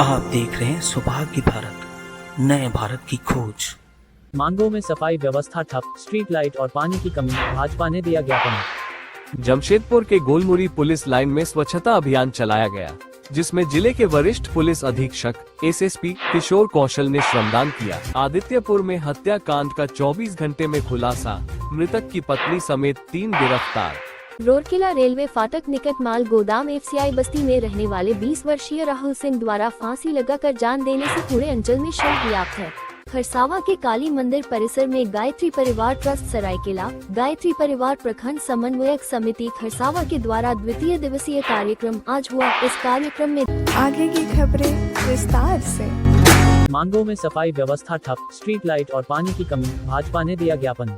आप देख रहे हैं सौभाग्य भारत, नए भारत की खोज। मांगों में सफाई व्यवस्था ठप, स्ट्रीट लाइट और पानी की कमी, भाजपा ने दिया ज्ञापन। जमशेदपुर के गोलमुरी पुलिस लाइन में स्वच्छता अभियान चलाया गया, जिसमें जिले के वरिष्ठ पुलिस अधीक्षक एसएसपी किशोर कौशल ने श्रमदान किया। आदित्यपुर में हत्याकांड का 24 घंटे में खुलासा, मृतक की पत्नी समेत 3 गिरफ्तार। रोडकिला रेलवे फाटक निकट माल गोदाम एफसीआई बस्ती में रहने वाले 20 वर्षीय राहुल सिंह द्वारा फांसी लगाकर जान देने से पूरे अंचल में शोक व्याप्त है। खरसावा के काली मंदिर परिसर में गायत्री परिवार ट्रस्ट सरायकेला, गायत्री परिवार प्रखंड समन्वयक समिति खरसावा के द्वारा द्वितीय दिवसीय कार्यक्रम आज हुआ। इस कार्यक्रम में आगे की खबरें विस्तार से। मांगों में सफाई व्यवस्था ठप, स्ट्रीट लाइट और पानी की कमी, भाजपा ने दिया ज्ञापन।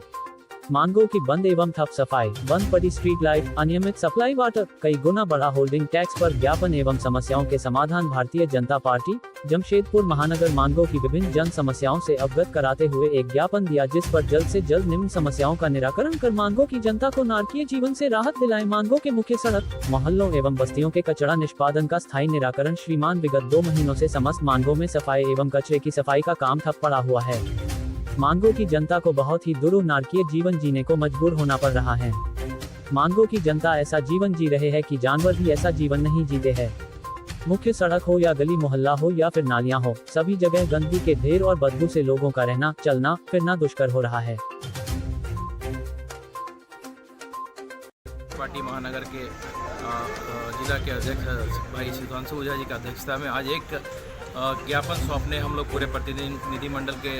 मांगों की बंद एवं ठप सफाई, बंद पड़ी स्ट्रीट लाइट, अनियमित सप्लाई वाटर, कई गुना बढ़ा होल्डिंग टैक्स पर ज्ञापन एवं समस्याओं के समाधान। भारतीय जनता पार्टी जमशेदपुर महानगर मांगों की विभिन्न जन समस्याओं से अवगत कराते हुए एक ज्ञापन दिया, जिस पर जल्द से जल्द निम्न समस्याओं का निराकरण कर मांगों की जनता को नारकीय जीवन से राहत दिलाए। मांगों के मुख्य सड़क, मोहल्लों एवं बस्तियों के कचरा निष्पादन का स्थायी निराकरण। श्रीमान, विगत 2 महीनों से समस्त मांगों में सफाई एवं कचरे की सफाई का काम ठप पड़ा हुआ है। मांगों की जनता को बहुत ही दुरूह नारकीय जीवन जीने को मजबूर होना पड़ रहा है। मांगों की जनता ऐसा जीवन जी रहे हैं कि जानवर भी ऐसा जीवन नहीं जीते हैं। मुख्य सड़क हो या गली मोहल्ला हो या फिर नालियां हो, सभी जगह गंदगी के ढेर और बदबू से लोगों का रहना, चलना फिरना दुष्कर हो रहा है। पार्टी महानगर के जिला के अध्यक्ष भाई सुधांशु ओझा जी की अध्यक्षता में आज एक ज्ञापन सौंपने हम लोग पूरे प्रतिनिधि मंडल के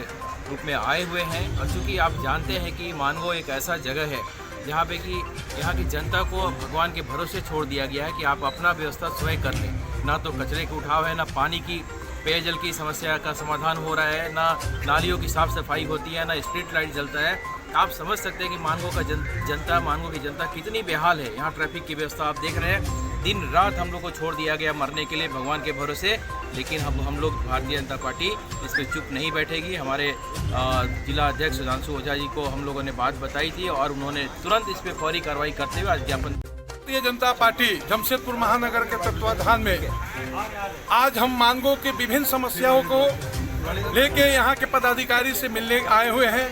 रूप में आए हुए हैं। और चूँकि आप जानते हैं कि मानगो एक ऐसा जगह है जहाँ पे कि यहाँ की जनता को भगवान के भरोसे छोड़ दिया गया है कि आप अपना व्यवस्था स्वयं कर लें। ना तो कचरे के उठाव है, ना पानी की पेयजल की समस्या का समाधान हो रहा है, ना नालियों की साफ़ सफाई होती है, ना स्ट्रीट लाइट जलता है। आप समझ सकते हैं कि मानगो की जनता कितनी बेहाल है। यहाँ ट्रैफिक की व्यवस्था आप देख रहे हैं, दिन रात हम लोग को छोड़ दिया गया मरने के लिए भगवान के भरोसे। लेकिन हम लोग भारतीय जनता पार्टी इस पर चुप नहीं बैठेगी। हमारे जिला अध्यक्ष सुधांशु ओझा जी को हम लोगों ने बात बताई थी और उन्होंने तुरंत इस पर फौरी कार्रवाई करते हुए आज ज्ञापन। भारतीय जनता पार्टी जमशेदपुर महानगर के तत्वाधान में आज हम मांगों की विभिन्न समस्याओं को लेके यहाँ के पदाधिकारी से मिलने आए हुए हैं।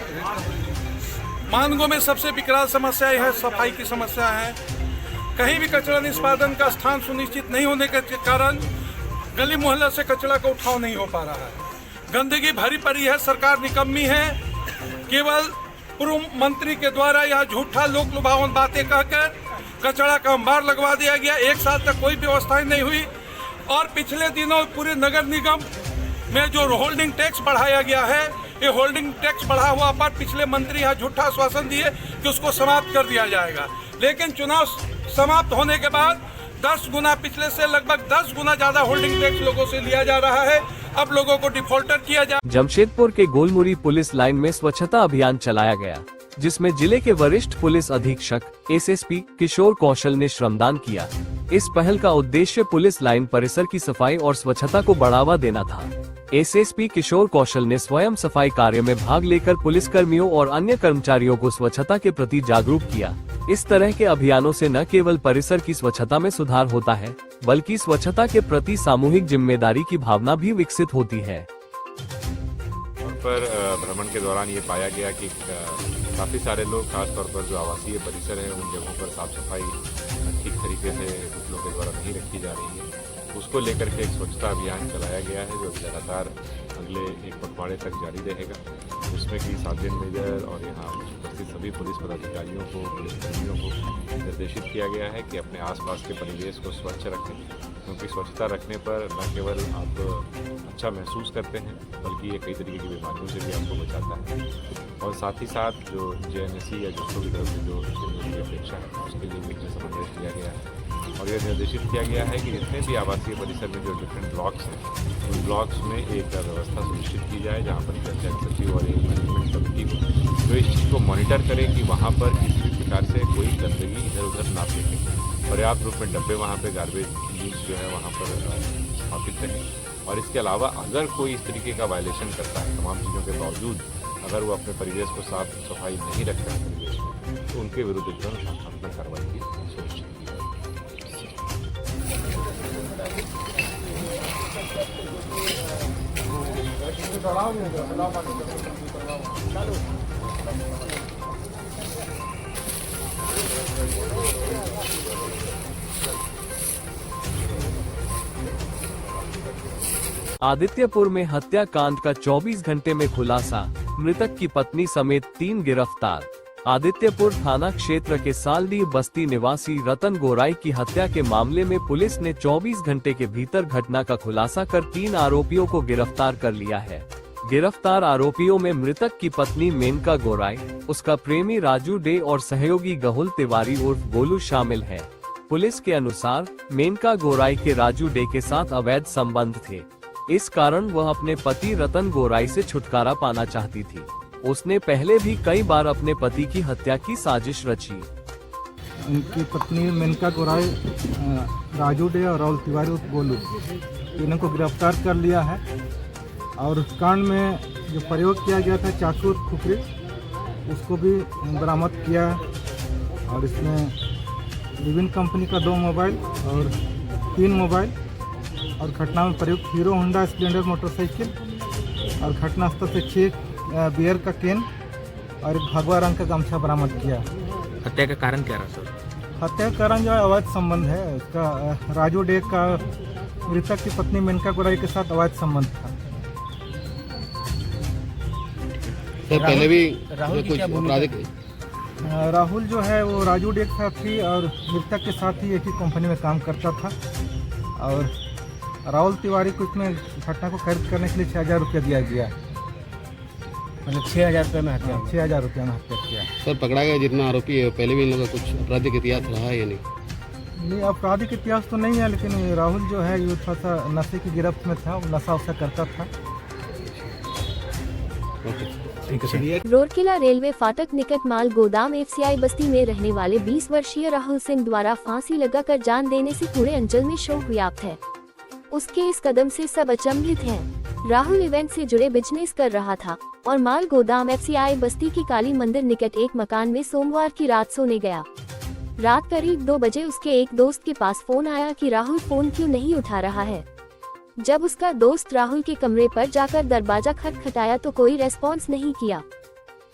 मांगों में सबसे विकराल समस्या यह सफाई की समस्या है। कहीं भी कचरा निष्पादन का स्थान सुनिश्चित नहीं होने के कारण गली मोहल्ला से कचरा का उठाव नहीं हो पा रहा है। गंदगी भरी पड़ी है, सरकार निकम्मी है। केवल पूर्व मंत्री के द्वारा यह झूठा लोक लुभावन बातें कहकर कचरा का अंबार लगवा दिया गया। 1 साल तक कोई व्यवस्था नहीं हुई। और पिछले दिनों पूरे नगर निगम में जो होल्डिंग टैक्स बढ़ाया गया है, ये होल्डिंग टैक्स बढ़ा हुआ पर पिछले मंत्री यहाँ झूठा आश्वासन दिए कि उसको समाप्त कर दिया जाएगा। लेकिन चुनाव समाप्त होने के बाद 10 गुना, पिछले से लगभग 10 गुना ज्यादा होल्डिंग टैक्स लोगों से लिया जा रहा है। अब लोगों को डिफॉल्टर किया जा। जमशेदपुर के गोलमुरी पुलिस लाइन में स्वच्छता अभियान चलाया गया, जिसमें जिले के वरिष्ठ पुलिस अधीक्षक एसएसपी किशोर कौशल ने श्रमदान किया। इस पहल का उद्देश्य पुलिस लाइन परिसर की सफाई और स्वच्छता को बढ़ावा देना था। एसएसपी किशोर कौशल ने स्वयं सफाई कार्य में भाग लेकर पुलिस कर्मियों और अन्य कर्मचारियों को स्वच्छता के प्रति जागरूक किया। इस तरह के अभियानों से न केवल परिसर की स्वच्छता में सुधार होता है, बल्कि स्वच्छता के प्रति सामूहिक जिम्मेदारी की भावना भी विकसित होती है। पर भ्रमण के दौरान ये पाया गया कि काफ़ी सारे लोग, खासतौर पर जो आवासीय परिसर है, उन जगहों पर साफ सफाई ठीक तरीके से कुछ लोगों के द्वारा नहीं रखी जा रही है। उसको लेकर के एक स्वच्छता अभियान चलाया गया है, जो लगातार अगले 1 पखवाड़े तक जारी रहेगा। उसमें कि सब डिवीजन मेजर और यहाँ उपस्थित सभी पुलिस पदाधिकारियों को, पुलिस कर्मियों को निर्देशित किया गया है कि अपने आसपास के परिवेश को स्वच्छ रखें, क्योंकि स्वच्छता रखने पर न केवल आप अच्छा महसूस करते हैं, बल्कि ये कई तरीके की बीमारियों से भी आपको बचाता है। और साथ ही साथ जो जेएनएससी या दूसरों की तरफ से जो की अपेक्षा है, उसके लिए भी समन्वय किया गया है। और यह निर्देशित किया गया है कि जितने भी आवासीय परिसर में जो डिफरेंट ब्लॉक्स हैं, उन ब्लॉक्स में एक व्यवस्था सुनिश्चित की जाए, जहाँ पर पंचायत सचिव और एक मैनेजमेंट कमेटी को जो इस चीज़ को मॉनिटर करे कि वहाँ पर किसी भी प्रकार से कोई गंदगी इधर उधर ना फेंके। पर्याप्त रूप में डब्बे वहाँ पर गार्बेज यूज जो है वहाँ पर स्थापित रहें। और इसके अलावा अगर कोई इस तरीके का वायलेशन करता है, तमाम चीज़ों के बावजूद अगर वो अपने परिवेश को साफ सफाई नहीं रखता है परिवेश में, तो उनके विरुद्ध जो है शासनात्मक कार्रवाई की सुनिश्चित की जाए। आदित्यपुर में हत्याकांड का 24 घंटे में खुलासा, मृतक की पत्नी समेत 3 गिरफ्तार। आदित्यपुर थाना क्षेत्र के सालडीह बस्ती निवासी रतन गोराई की हत्या के मामले में पुलिस ने 24 घंटे के भीतर घटना का खुलासा कर 3 आरोपियों को गिरफ्तार कर लिया है। गिरफ्तार आरोपियों में मृतक की पत्नी मेनका गोराई, उसका प्रेमी राजू डे और सहयोगी गहुल तिवारी उर्फ गोलू शामिल हैं। पुलिस के अनुसार मेनका गोराई के राजू डे के साथ अवैध संबंध थे। इस कारण वह अपने पति रतन गोराई से छुटकारा पाना चाहती थी। उसने पहले भी कई बार अपने पति की हत्या की साजिश रची। उनकी पत्नी मेनका गोराई, राजू डे और राहुल तिवारी उर्फ गोलू, तीनों को गिरफ्तार कर लिया है। और उस कांड में जो प्रयोग किया गया था चाकू खुपरी, उसको भी बरामद किया है। और इसमें विभिन्न कंपनी का 2 मोबाइल और 3 मोबाइल और घटना में प्रयुक्त हीरो होंडा स्प्लेंडर मोटरसाइकिल और घटनास्थल से 6 बियर का केन और एक भगवा रंग का गमछा बरामद किया। हत्या का कारण क्या रहा सर? हत्या का कारण जो है अवैध संबंध है। उसका राजू डे का मृतक की पत्नी मेनका गोराई के साथ अवैध संबंध था। सर पहले भी कुछ आपराधिक राहुल जो है वो राजू डे के साथ ही और मृतक के साथ ही एक ही कंपनी में काम करता था। और राहुल तिवारी को इसमें घटना को खरीद करने के लिए 6,000 रुपया दिया गया। मतलब 6,000 रुपये में हत्या? 6,000 रुपया में हत्या किया। सर पकड़ा गया जितना आरोपी है, पहले भी इन लोगों का कुछ आपराधिक इतिहास रहा है या नहीं? नहीं, आपराधिक इतिहास तो नहीं है, लेकिन राहुल जो है ये थोड़ा सा नशे की गिरफ्त में था, नशा वशा करता था। रोरकेला रेलवे फाटक निकट माल गोदाम FCI बस्ती में रहने वाले 20 वर्षीय राहुल सिंह द्वारा फांसी लगाकर जान देने से पूरे अंचल में शोक व्याप्त है। उसके इस कदम से सब अचंभित हैं। राहुल इवेंट से जुड़े बिजनेस कर रहा था और माल गोदाम FCI बस्ती की काली मंदिर निकट एक मकान में सोमवार की रात सोने गया। रात करीब 2 बजे उसके एक दोस्त के पास फोन आया कि राहुल फोन क्यों नहीं उठा रहा है। जब उसका दोस्त राहुल के कमरे पर जाकर दरवाजा खटखटाया तो कोई रेस्पॉन्स नहीं किया।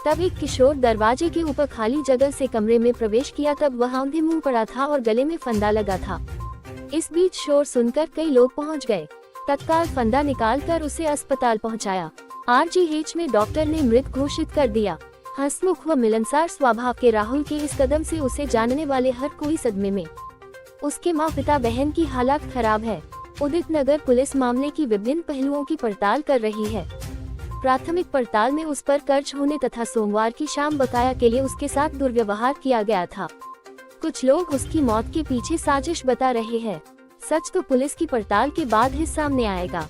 तब एक किशोर दरवाजे के ऊपर खाली जगह से कमरे में प्रवेश किया। तब वह औंधे मुंह पड़ा था और गले में फंदा लगा था। इस बीच शोर सुनकर कई लोग पहुंच गए। तत्काल फंदा निकालकर उसे अस्पताल पहुंचाया। RGH में डॉक्टर ने मृत घोषित कर दिया। हंसमुख व मिलनसार स्वभाव के राहुल के इस कदम से उसे जानने वाले हर कोई सदमे में। उसके माँ पिता बहन की हालत खराब है। उदित नगर पुलिस मामले की विभिन्न पहलुओं की पड़ताल कर रही है। प्राथमिक पड़ताल में उस पर कर्ज होने तथा सोमवार की शाम बकाया के लिए उसके साथ दुर्व्यवहार किया गया था। कुछ लोग उसकी मौत के पीछे साजिश बता रहे हैं। सच तो पुलिस की पड़ताल के बाद ही सामने आएगा।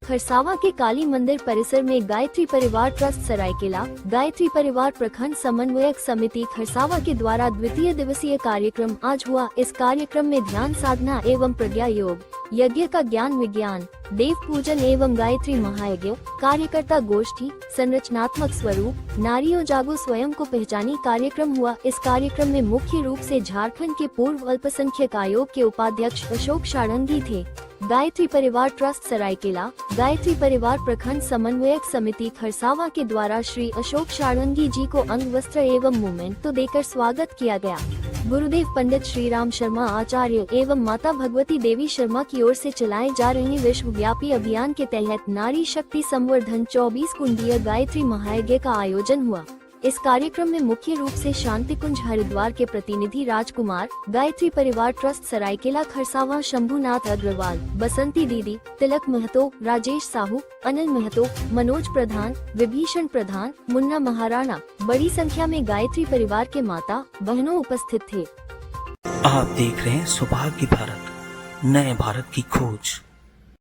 खरसावा के काली मंदिर परिसर में गायत्री परिवार ट्रस्ट सरायकेला गायत्री परिवार प्रखंड समन्वयक समिति खरसावा के द्वारा द्वितीय दिवसीय कार्यक्रम आज हुआ। इस कार्यक्रम में ध्यान साधना एवं प्रज्ञा योग, यज्ञ का ज्ञान विज्ञान, देव पूजन एवं गायत्री महायज्ञ, कार्यकर्ता गोष्ठी, संरचनात्मक स्वरूप, नारियों जागो स्वयं को पहचानी कार्यक्रम हुआ। इस कार्यक्रम में मुख्य रूप से झारखंड के पूर्व अल्पसंख्यक आयोग के उपाध्यक्ष अशोक शारंगी थे। गायत्री परिवार ट्रस्ट सरायकेला गायत्री परिवार प्रखंड समन्वयक समिति खरसावा के द्वारा श्री अशोक शारंगी जी को अंग वस्त्र एवं मोमेंटो देकर स्वागत किया गया। गुरुदेव पंडित श्री राम शर्मा आचार्य एवं माता भगवती देवी शर्मा की ओर से चलाए जा रहे विश्वव्यापी अभियान के तहत नारी शक्ति संवर्धन 24 कुंडीय गायत्री महायज्ञ का आयोजन हुआ। इस कार्यक्रम में मुख्य रूप से शांति कुंज हरिद्वार के प्रतिनिधि राजकुमार, गायत्री परिवार ट्रस्ट सरायकेला खरसावा शंभुनाथ अग्रवाल, बसंती दीदी, तिलक महतो, राजेश साहू, अनिल महतो, मनोज प्रधान, विभीषण प्रधान, मुन्ना महाराणा, बड़ी संख्या में गायत्री परिवार के माता बहनों उपस्थित थे। आप देख रहे हैं सौभाग्य भारत, नए भारत की खोज।